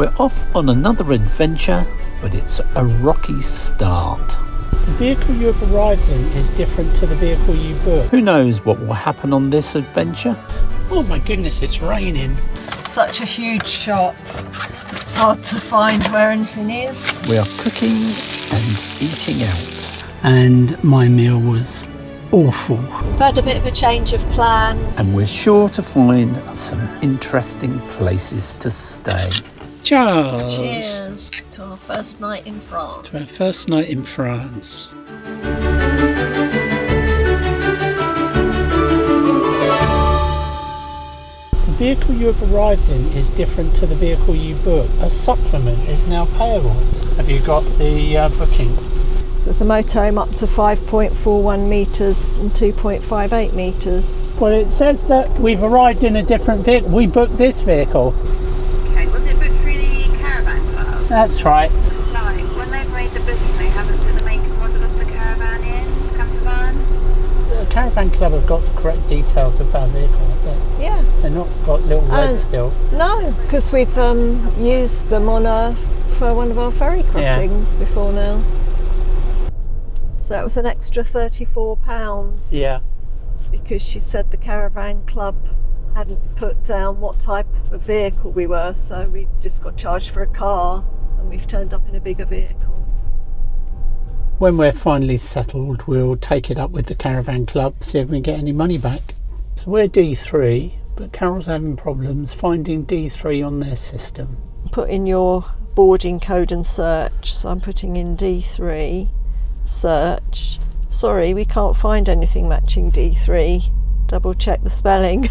We're off on another adventure, but it's a rocky start. The vehicle you have arrived in is different to the vehicle you booked. Who knows what will happen on this adventure? Oh my goodness, it's raining. Such a huge shop. It's hard to find where anything is. We are cooking and eating out. And my meal was awful. We've had a bit of a change of plan. And we're sure to find some interesting places to stay. Cheers! Cheers to our first night in France. To our first night in France. The vehicle you have arrived in is different to the vehicle you booked. A supplement is now payable. Have you got the booking? So it's a motorhome up to 5.41 metres and 2.58 metres. Well, it says that we've arrived in a different vehicle. We booked this vehicle. Okay, was it booked through the caravan club? That's right. Like, when they've made the booking, they haven't put the make and model of the caravan in, camper van? The caravan club have got the correct details of our vehicle, I think. Yeah. They're not got little words still. No, because we've used them for one of our ferry crossings before now. So it was an extra £34. Yeah. Because she said the caravan club hadn't put down what type of vehicle we were, so we just got charged for a car and we've turned up in a bigger vehicle. When we're finally settled, we'll take it up with the caravan club, see if we can get any money back. So we're D3, but Carol's having problems finding D3 on their system. Put in your boarding code and search, so I'm putting in D3, search. Sorry, we can't find anything matching D3. Double check the spelling.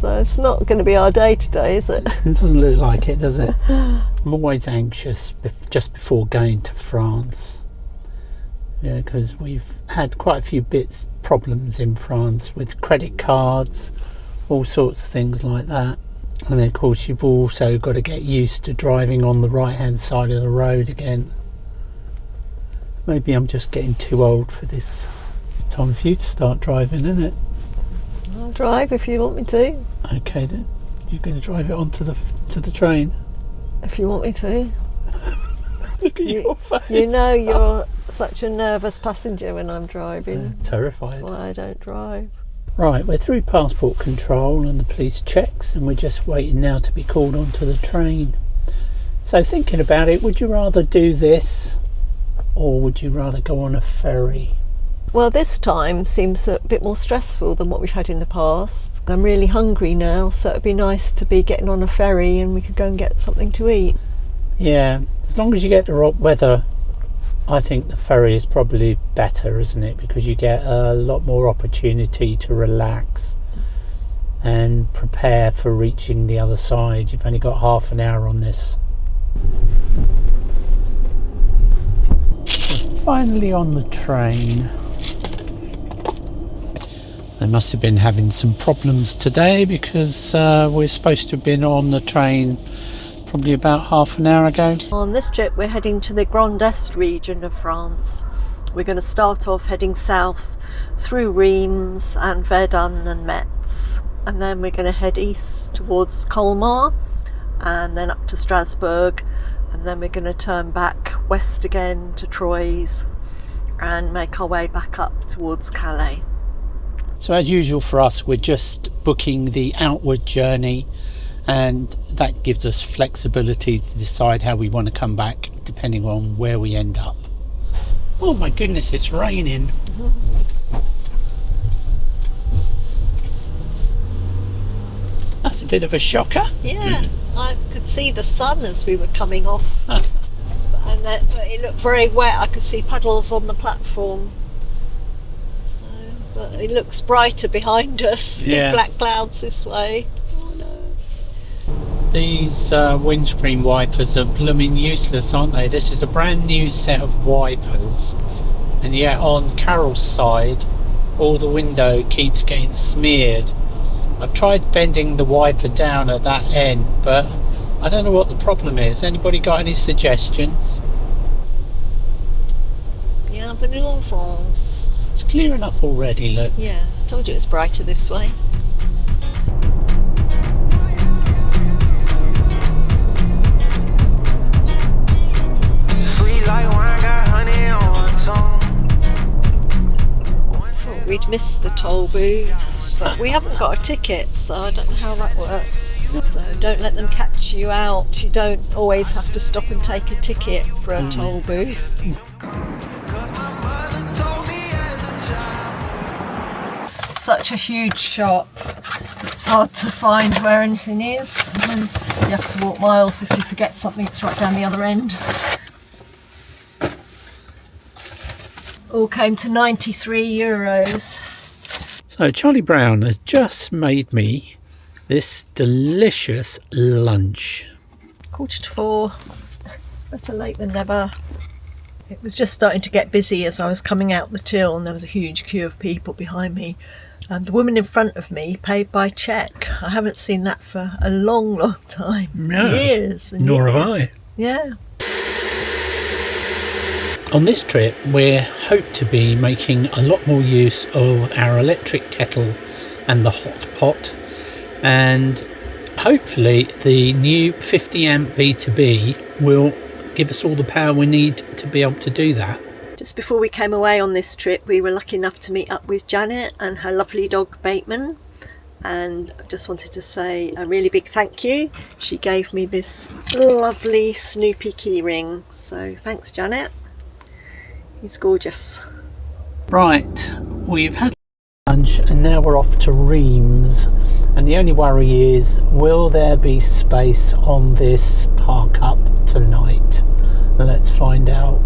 So it's not going to be our day today, is it? It doesn't look like it, does it? I'm always anxious just before going to France. Yeah, because we've had quite a few problems in France with credit cards, all sorts of things like that. And then, of course, you've also got to get used to driving on the right-hand side of the road again. Maybe I'm just getting too old for this. It's time for you to start driving, isn't it? I'll drive if you want me to. Okay then. You're going to drive it onto the train? If you want me to. Look at your face. You know you're such a nervous passenger when I'm driving. Terrified. That's why I don't drive. Right, we're through passport control and the police checks, and we're just waiting now to be called onto the train. So thinking about it, would you rather do this or would you rather go on a ferry? Well, this time seems a bit more stressful than what we've had in the past. I'm really hungry now, so it'd be nice to be getting on a ferry and we could go and get something to eat. Yeah, as long as you get the right weather, I think the ferry is probably better, isn't it? Because you get a lot more opportunity to relax and prepare for reaching the other side. You've only got half an hour on this. We're finally on the train. They must have been having some problems today because we're supposed to have been on the train probably about half an hour ago. On this trip we're heading to the Grand Est region of France. We're going to start off heading south through Reims and Verdun and Metz, and then we're going to head east towards Colmar and then up to Strasbourg, and then we're going to turn back west again to Troyes and make our way back up towards Calais. So as usual for us, we're just booking the outward journey, and that gives us flexibility to decide how we want to come back depending on where we end up. Oh my goodness, it's raining. That's a bit of a shocker. Yeah, I could see the sun as we were coming off. But it looked very wet. I could see puddles on the platform. But it looks brighter behind us. Yeah. Big black clouds this way. Oh no. These windscreen wipers are blooming useless, aren't they? This is a brand new set of wipers, and yet on Carol's side all the window keeps getting smeared. I've tried bending the wiper down at that end, but I don't know what the problem is. Anybody got any suggestions? Bienvenue en France. It's clearing up already, look. Yeah, I told you it's brighter this way. missed the toll booth, but we haven't got a ticket, so I don't know how that works. So don't let them catch you out. You don't always have to stop and take a ticket for a toll booth. Such a huge shop. It's hard to find where anything is, and then you have to walk miles if you forget something. It's right down the other end. All came to €93. So Charlie Brown has just made me this delicious lunch. 4:45. Better late than never. It was just starting to get busy as I was coming out the till, and there was a huge queue of people behind me. And the woman in front of me paid by cheque. I haven't seen that for a long, long time. No, years. And nor years. have I. Yeah. On this trip, we hope to be making a lot more use of our electric kettle and the hot pot, and hopefully the new 50 amp B2B will give us all the power we need to be able to do that. Just before we came away on this trip, we were lucky enough to meet up with Janet and her lovely dog Bateman, and I just wanted to say a really big thank you. She gave me this lovely Snoopy keyring, so thanks Janet. He's gorgeous. Right, we've had lunch and now we're off to Reims, and the only worry is, will there be space on this park up tonight? Let's find out.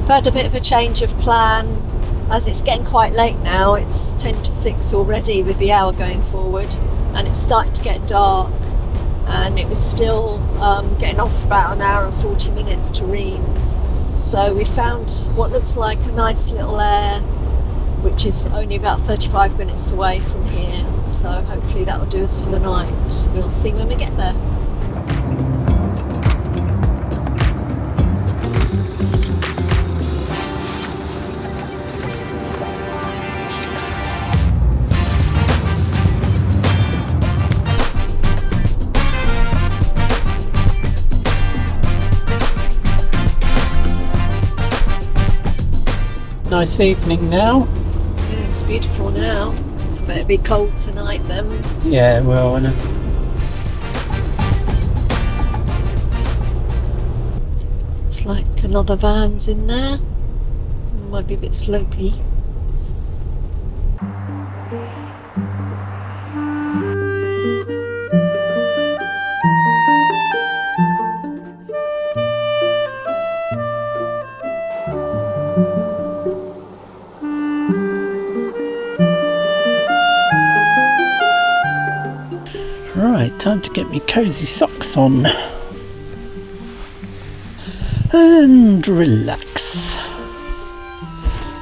Had a bit of a change of plan as it's getting quite late now. It's 10 to 6 already with the hour going forward, and it's starting to get dark, and it was still getting on for about an hour and 40 minutes to Reims. So we found what looks like a nice little Aire, which is only about 35 minutes away from here, so hopefully that will do us for the night. We'll see when we get there. Nice evening now. Yeah, it's beautiful now. I bet it'll be cold tonight then. Yeah, well, I know. It's like another van's in there. Might be a bit slopey. Right, time to get me cosy socks on and relax.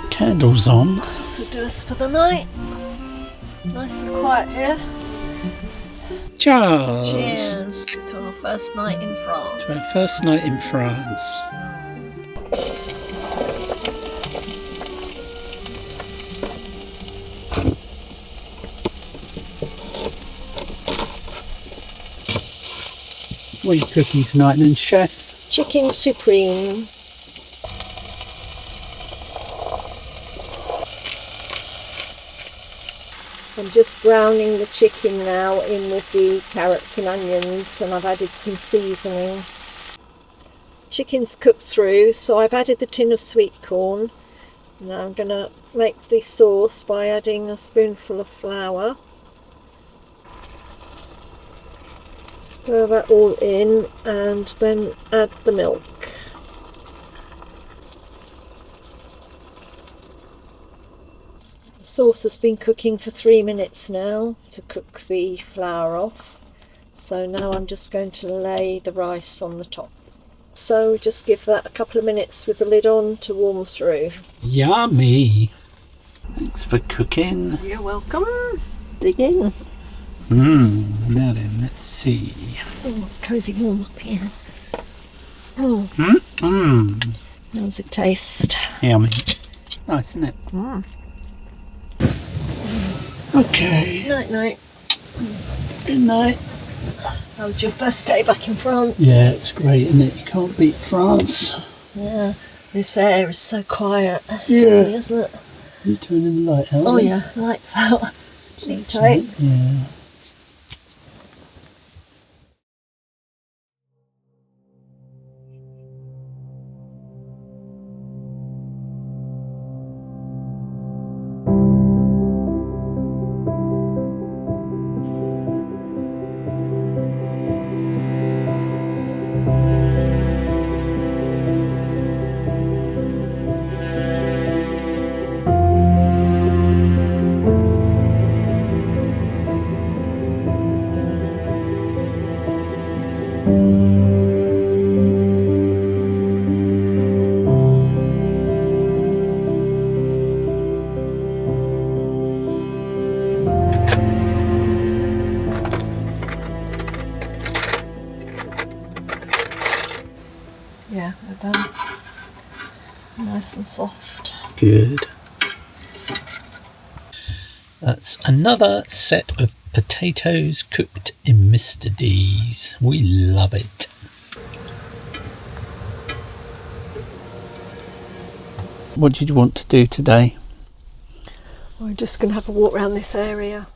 Candles on. This will do us for the night. Nice and quiet here. Cheers! Cheers to our first night in France. To our first night in France. What are you cooking tonight then, Chef? Chicken supreme. I'm just browning the chicken now in with the carrots and onions, and I've added some seasoning. Chicken's cooked through, so I've added the tin of sweet corn. Now I'm going to make the sauce by adding a spoonful of flour. Stir that all in and then add the milk. The sauce has been cooking for 3 minutes now to cook the flour off. So now I'm just going to lay the rice on the top. So just give that a couple of minutes with the lid on to warm through. Yummy! Thanks for cooking. You're welcome. Dig in. Now then, let's see. Oh, it's cosy warm up here. Oh, how does it taste? Yummy. Nice, isn't it? Okay. Night night. Good night. How was your first day back in France? Yeah, it's great, isn't it? You can't beat France. Yeah. This air is so quiet. That's Yeah. lovely, isn't it? You turning the light out? Oh then? yeah, lights out. Sleep tight. Yeah. Yeah, we're done. Nice and soft. Good. That's another set of potatoes cooked in Mr. D's. We love it. What did you want to do today? We're just going to have a walk around this area.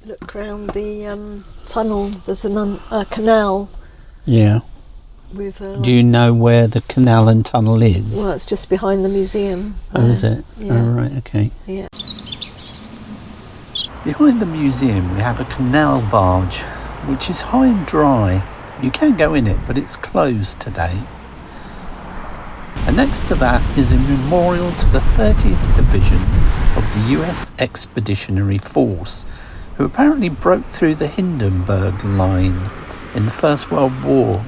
Look around the tunnel. There's a canal Yeah. with Do you know where the canal and tunnel is? well, it's just behind the museum. Oh, is it? Yeah. Oh, right, okay. Yeah. Behind the museum we have a canal barge, which is high and dry. You can go in it, but it's closed today. And next to that is a memorial to the 30th Division of the US Expeditionary Force, who apparently broke through the Hindenburg Line in the First World War.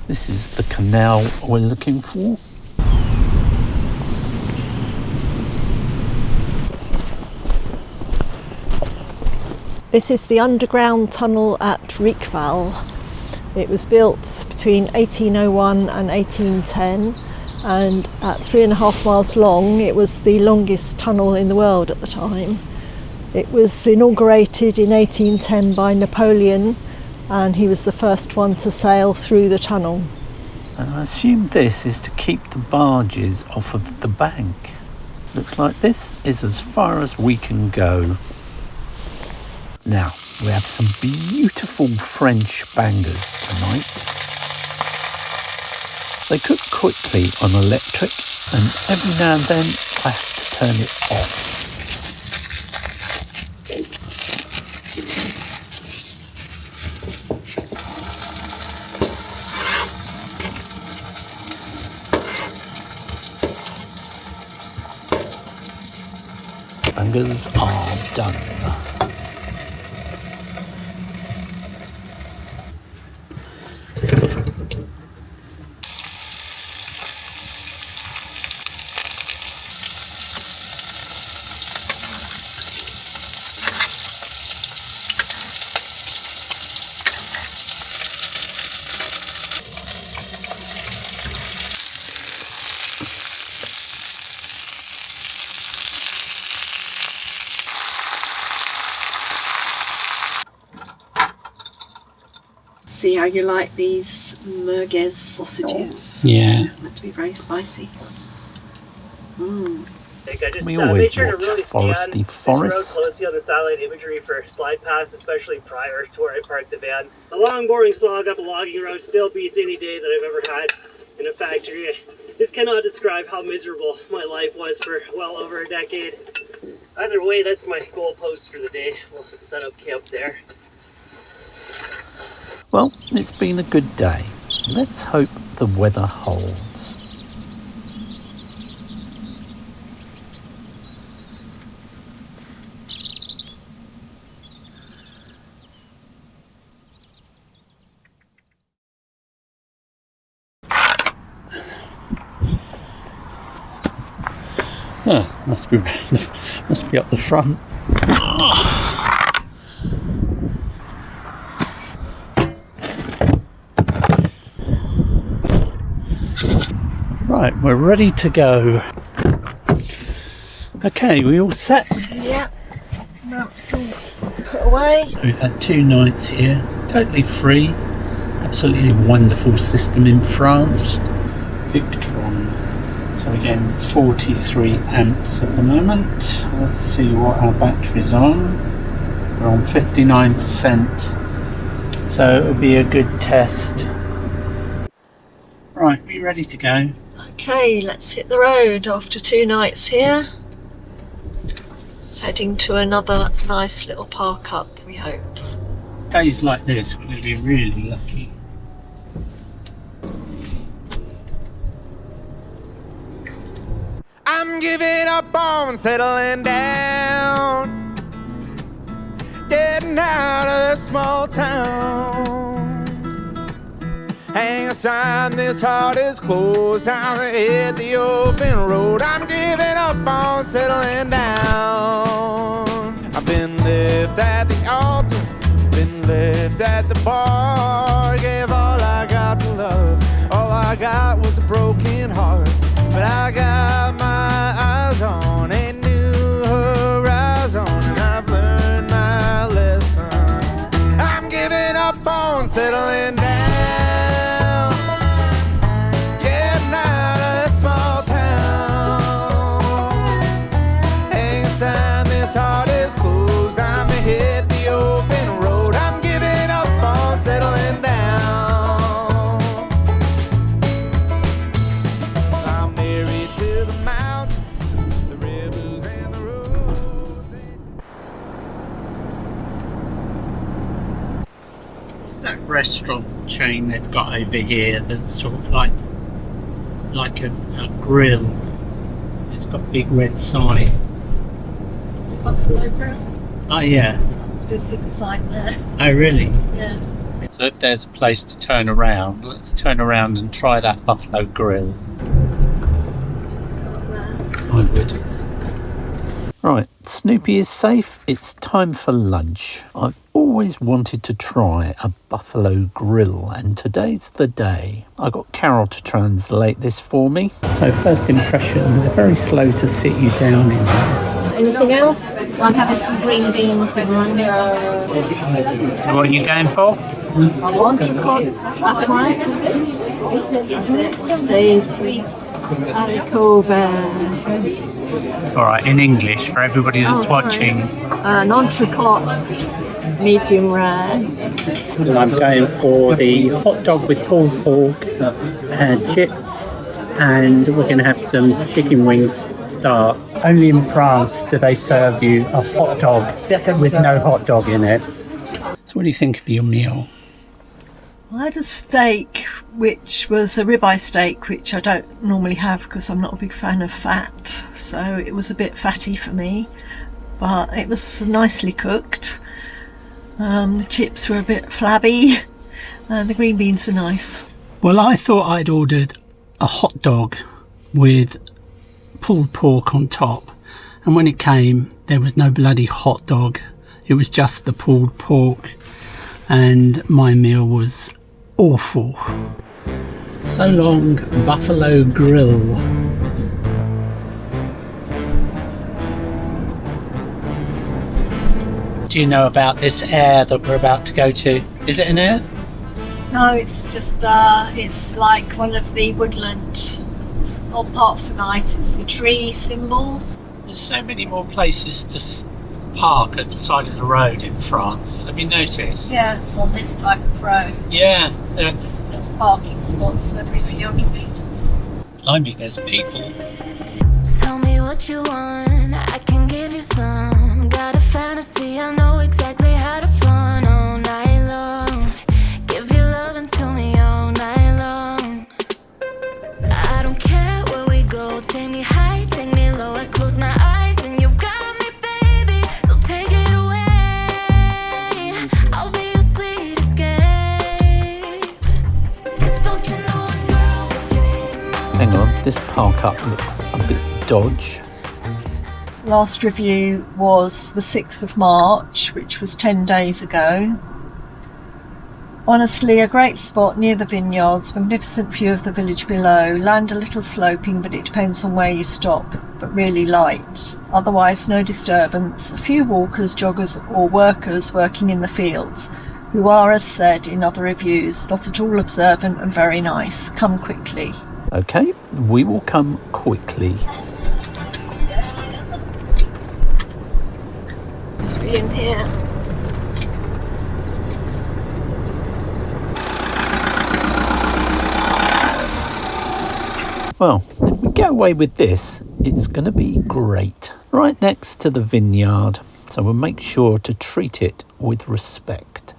This is the canal we're looking for. This is the underground tunnel at Riqueval. It was built between 1801 and 1810, and at 3.5 miles long, it was the longest tunnel in the world at the time. It was inaugurated in 1810 by Napoleon, and he was the first one to sail through the tunnel. And I assume this is to keep the barges off of the bank. Looks like this is as far as we can go. Now, we have some beautiful French bangers tonight. They cook quickly on electric, and every now and then I have to turn it off. Bangers are done. See how you like these merguez sausages. Yeah. Meant to be very spicy. We always watch foresty forest. Closely on the satellite imagery for slide paths, especially prior to where I parked the van. A long, boring slog up a logging road still beats any day that I've ever had in a factory. I just cannot describe how miserable my life was for well over a decade. Either way, that's my goalpost for the day. We'll set up camp there. Well, it's been a good day. Let's hope the weather holds. Oh, must be up the front. we're ready to go. Okay, we all set? Yeah, maps all put away. We've had 2 nights here, totally free. Absolutely wonderful system in France. Victron. So we're getting 43 amps at the moment. Let's see what our battery's on. We're on 59%. So it'll be a good test. Right, we ready to go? Okay, let's hit the road after 2 nights here. Heading to another nice little park up, we hope. Days like this, we're going to be really lucky. I'm giving up on settling down, getting out of this small town. Hang a sign, this heart is closed. I'm gonna hit the open road. I'm giving up on settling down. I've been left at the altar, been left at the bar. Gave all I got to love, all I got was a broken heart. But I got my eyes on a new horizon, and I've learned my lesson. I'm giving up on settling down, getting out of this small town. Hang a sign, this heart is closed. I'm gonna hit the open road. I'm giving up on settling down. That restaurant chain they've got over here that's sort of like a grill. It's got a big red sign. It's a Buffalo Grill. Oh yeah. Just see the sign there. Oh really? Yeah. So if there's a place to turn around, let's turn around and try that Buffalo Grill. Go up there. I would. Right, Snoopy is safe. It's time for lunch. I've always wanted to try a buffalo grill, and today's the day. I got Carol to translate this for me. So first impression, they're very slow to sit you down in. Anything else? I'm having some green beans and one. So what are you going for? The three alcove. Alright, in English for everybody that's watching. An entrecote, medium rare. And I'm going for the hot dog with pulled pork and chips, and we're going to have some chicken wings to start. Only in France do they serve you a hot dog with no hot dog in it. So what do you think of your meal? I had a steak, which was a ribeye steak, which I don't normally have because I'm not a big fan of fat. So it was a bit fatty for me, but it was nicely cooked. The chips were a bit flabby, and the green beans were nice. Well, I thought I'd ordered a hot dog with pulled pork on top, and when it came, there was no bloody hot dog. It was just the pulled pork, and my meal was awful. So long, Buffalo Grill. Do you know about this Aire that we're about to go to? Is it an Aire? No, it's just, it's like one of the woodland, it's on Park for Night, it's the tree symbols. There's so many more places to park at the side of the road in France. Have you noticed? Yeah, it's on this type of road. Yeah. There's parking spots every few hundred metres. Blimey, there's people. Tell me what you want, I can give you some. Got a fantasy, I know exactly how to fun all night long. Give your loving to me all night long. I don't care where we go, take me high, take me low. I close my eyes and you've got me, baby. So take it away, I'll be your sweet escape. 'Cause don't you know a girl would dream of. Hang on, this park up looks a bit dodge. Last review was the 6th of March, which was 10 days ago. Honestly, a great spot near the vineyards, magnificent view of the village below, land a little sloping but it depends on where you stop, but really light. Otherwise no disturbance, a few walkers, joggers or workers working in the fields, who are, as said in other reviews, not at all observant and very nice. Come quickly. Okay, we will come quickly. Let's be in here. Well, if we get away with this, it's going to be great. Right next to the vineyard, so we'll make sure to treat it with respect.